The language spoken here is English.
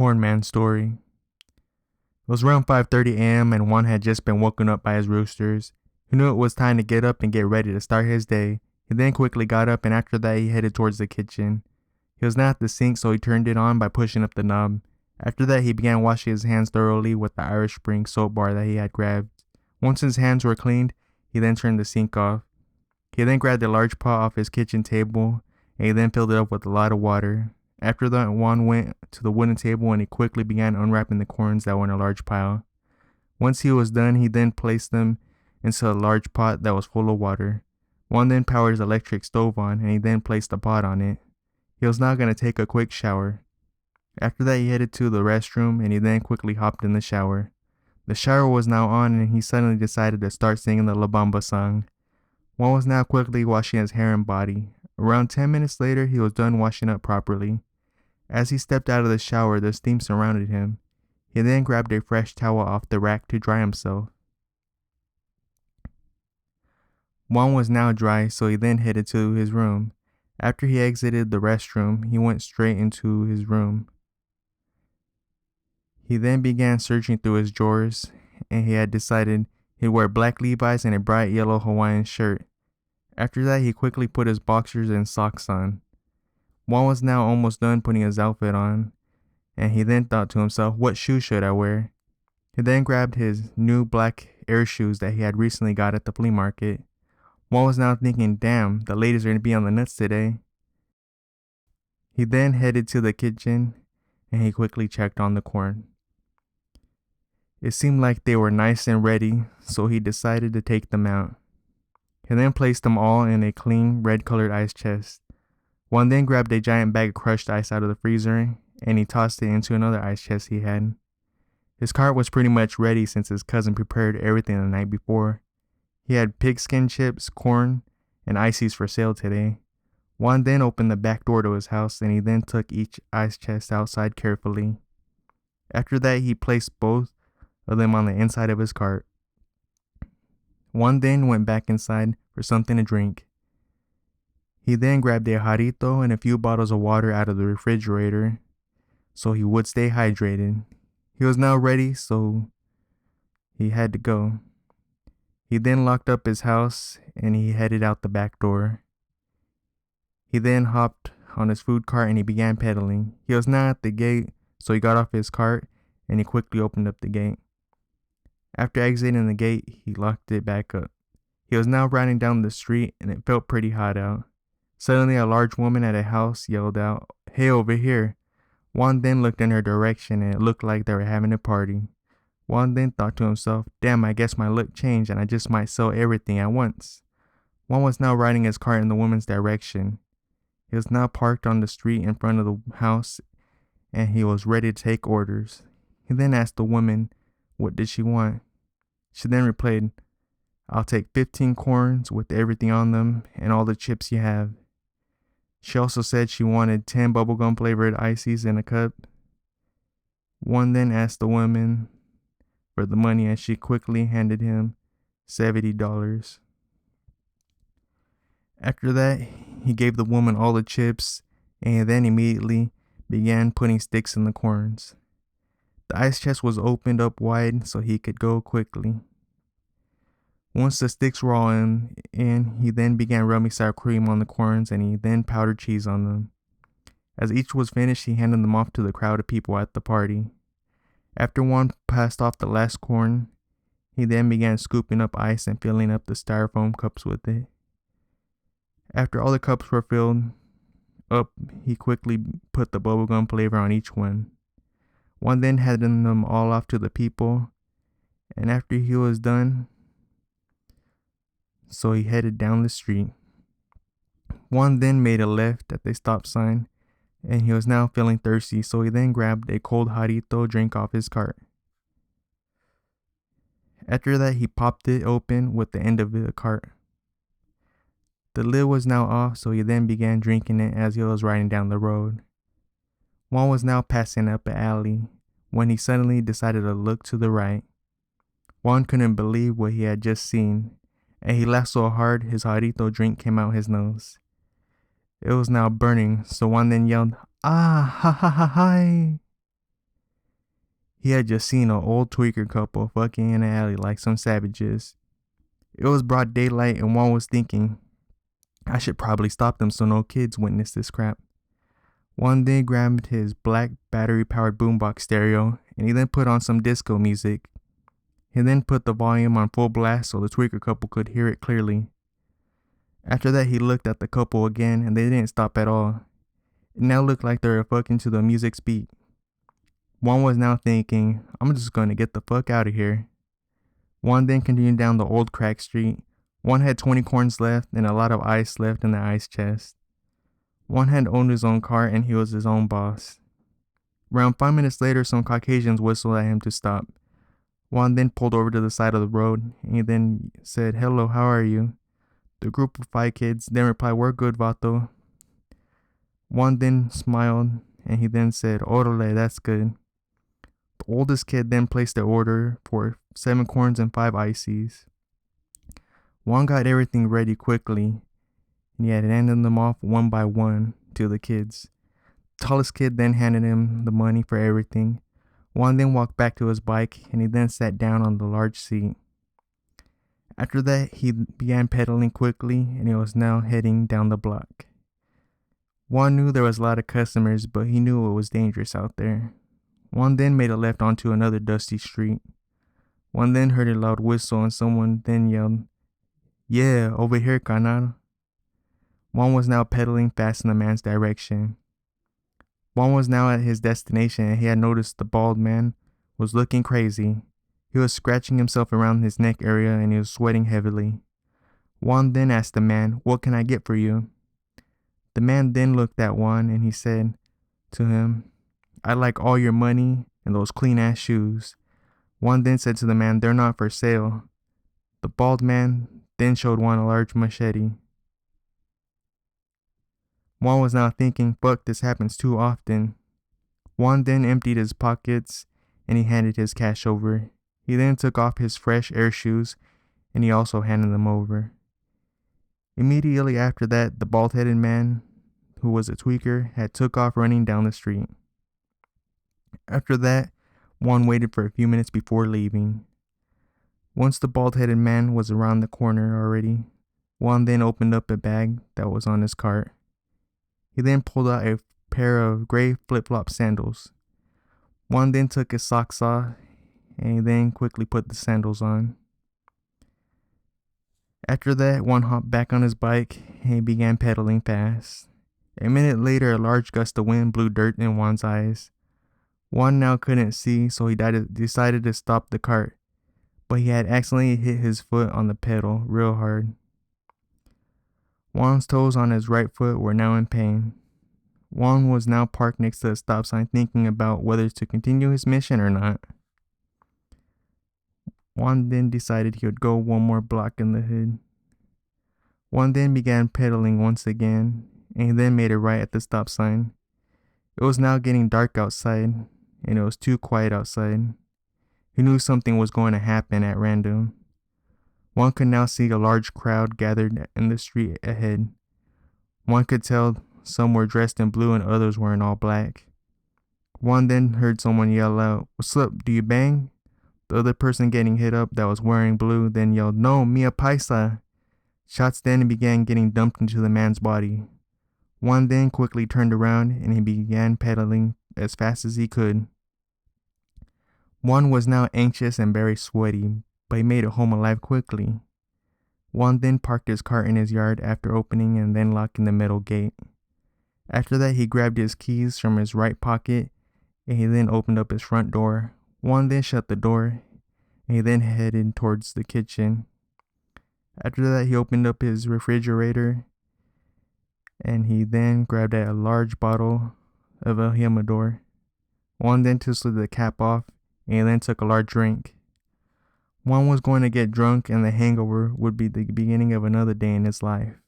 Corn Man story. It was around 5:30 a.m. and Juan had just been woken up by his roosters. He knew it was time to get up and get ready to start his day. He then quickly got up, and after that he headed towards the kitchen. He was not at the sink, so he turned it on by pushing up the knob. After that he began washing his hands thoroughly with the Irish Spring soap bar that he had grabbed. Once his hands were cleaned, he then turned the sink off. He then grabbed a large pot off his kitchen table, and he then filled it up with a lot of water. After that, Juan went to the wooden table and he quickly began unwrapping the corns that were in a large pile. Once he was done, he then placed them into a large pot that was full of water. Juan then powered his electric stove on, and he then placed the pot on it. He was now going to take a quick shower. After that, he headed to the restroom, and he then quickly hopped in the shower. The shower was now on, and he suddenly decided to start singing the La Bamba song. Juan was now quickly washing his hair and body. Around 10 minutes later, he was done washing up properly. As he stepped out of the shower, the steam surrounded him. He then grabbed a fresh towel off the rack to dry himself. Juan was now dry, so he then headed to his room. After he exited the restroom, he went straight into his room. He then began searching through his drawers, and he had decided he'd wear black Levi's and a bright yellow Hawaiian shirt. After that, he quickly put his boxers and socks on. Juan was now almost done putting his outfit on, and he then thought to himself, what shoes should I wear? He then grabbed his new black Air shoes that he had recently got at the flea market. Juan was now thinking, damn, the ladies are going to be on the nuts today. He then headed to the kitchen, and he quickly checked on the corn. It seemed like they were nice and ready, so he decided to take them out. He then placed them all in a clean, red-colored ice chest. Juan then grabbed a giant bag of crushed ice out of the freezer, and he tossed it into another ice chest he had. His cart was pretty much ready since his cousin prepared everything the night before. He had pigskin chips, corn, and ices for sale today. Juan then opened the back door to his house, and he then took each ice chest outside carefully. After that, he placed both of them on the inside of his cart. Juan then went back inside for something to drink. He then grabbed a jarrito and a few bottles of water out of the refrigerator so he would stay hydrated. He was now ready, so he had to go. He then locked up his house and he headed out the back door. He then hopped on his food cart and he began pedaling. He was now at the gate, so he got off his cart and he quickly opened up the gate. After exiting the gate, he locked it back up. He was now riding down the street and it felt pretty hot out. Suddenly, a large woman at a house yelled out, "Hey, over here." Juan then looked in her direction and it looked like they were having a party. Juan then thought to himself, damn, I guess my luck changed and I just might sell everything at once. Juan was now riding his cart in the woman's direction. He was now parked on the street in front of the house and he was ready to take orders. He then asked the woman, what did she want? She then replied, I'll take 15 corns with everything on them and all the chips you have. She also said she wanted 10 bubblegum flavored ices in a cup. Juan then asked the woman for the money and she quickly handed him $70. After that, he gave the woman all the chips and then immediately began putting sticks in the corns. The ice chest was opened up wide so he could go quickly. Once the sticks were all in, he then began rubbing sour cream on the corns and he then powdered cheese on them. As each was finished, he handed them off to the crowd of people at the party. After Juan passed off the last corn, he then began scooping up ice and filling up the styrofoam cups with it. After all the cups were filled up, he quickly put the bubblegum flavor on each one. Juan then handed them all off to the people, and after he was done, so he headed down the street. Juan then made a left at the stop sign, and he was now feeling thirsty, so he then grabbed a cold jarrito drink off his cart. After that, he popped it open with the end of the cart. The lid was now off, so he then began drinking it as he was riding down the road. Juan was now passing up an alley when he suddenly decided to look to the right. Juan couldn't believe what he had just seen, and he laughed so hard his jarrito drink came out his nose. It was now burning, so Juan then yelled, "Ah, ha ha ha hi!" He had just seen an old tweaker couple fucking in an alley like some savages. It was broad daylight and Juan was thinking, I should probably stop them so no kids witness this crap. Juan then grabbed his black battery-powered boombox stereo and he then put on some disco music. He then put the volume on full blast so the tweaker couple could hear it clearly. After that, he looked at the couple again and they didn't stop at all. It now looked like they were fucking to the music's beat. Juan was now thinking, I'm just gonna get the fuck out of here. Juan then continued down the old crack street. Juan had 20 corns left and a lot of ice left in the ice chest. Juan had owned his own car and he was his own boss. Around 5 minutes later, some Caucasians whistled at him to stop. Juan then pulled over to the side of the road and he then said, hello, how are you? The group of 5 kids then replied, we're good, Vato. Juan then smiled and he then said, Orale, that's good. The oldest kid then placed their order for 7 corns and 5 ices. Juan got everything ready quickly and he had handed them off one by one to the kids. The tallest kid then handed him the money for everything. Juan then walked back to his bike and he then sat down on the large seat. After that, he began pedaling quickly and he was now heading down the block. Juan knew there was a lot of customers, but he knew it was dangerous out there. Juan then made a left onto another dusty street. Juan then heard a loud whistle and someone then yelled, yeah, over here, carnal. Juan was now pedaling fast in the man's direction. Juan was now at his destination and he had noticed the bald man was looking crazy. He was scratching himself around his neck area and he was sweating heavily. Juan then asked the man, what can I get for you? The man then looked at Juan and he said to him, I like all your money and those clean ass shoes. Juan then said to the man, they're not for sale. The bald man then showed Juan a large machete. Juan was now thinking, fuck, this happens too often. Juan then emptied his pockets and he handed his cash over. He then took off his fresh air shoes and he also handed them over. Immediately after that, the bald-headed man, who was a tweaker, had took off running down the street. After that, Juan waited for a few minutes before leaving. Once the bald-headed man was around the corner already, Juan then opened up a bag that was on his cart. He then pulled out a pair of gray flip-flop sandals. Juan then took his socks off and he then quickly put the sandals on. After that, Juan hopped back on his bike and he began pedaling fast. A minute later, a large gust of wind blew dirt in Juan's eyes. Juan now couldn't see, so he decided to stop the cart, but he had accidentally hit his foot on the pedal real hard. Juan's toes on his right foot were now in pain. Juan was now parked next to a stop sign thinking about whether to continue his mission or not. Juan then decided he would go one more block in the hood. Juan then began pedaling once again, and he then made a right at the stop sign. It was now getting dark outside, and it was too quiet outside. He knew something was going to happen at random. One could now see a large crowd gathered in the street ahead. One could tell some were dressed in blue and others were in all black. One then heard someone yell out, "What's up, do you bang?" The other person getting hit up that was wearing blue then yelled, "No, mia paisa." Shots then began getting dumped into the man's body. One then quickly turned around and he began pedaling as fast as he could. One was now anxious and very sweaty, but he made it home alive quickly. Juan then parked his cart in his yard after opening and then locking the metal gate. After that, he grabbed his keys from his right pocket and he then opened up his front door. Juan then shut the door and he then headed towards the kitchen. After that, he opened up his refrigerator and he then grabbed a large bottle of El Jimador. Juan then twisted the cap off and he then took a large drink. Juan was going to get drunk and the hangover would be the beginning of another day in his life.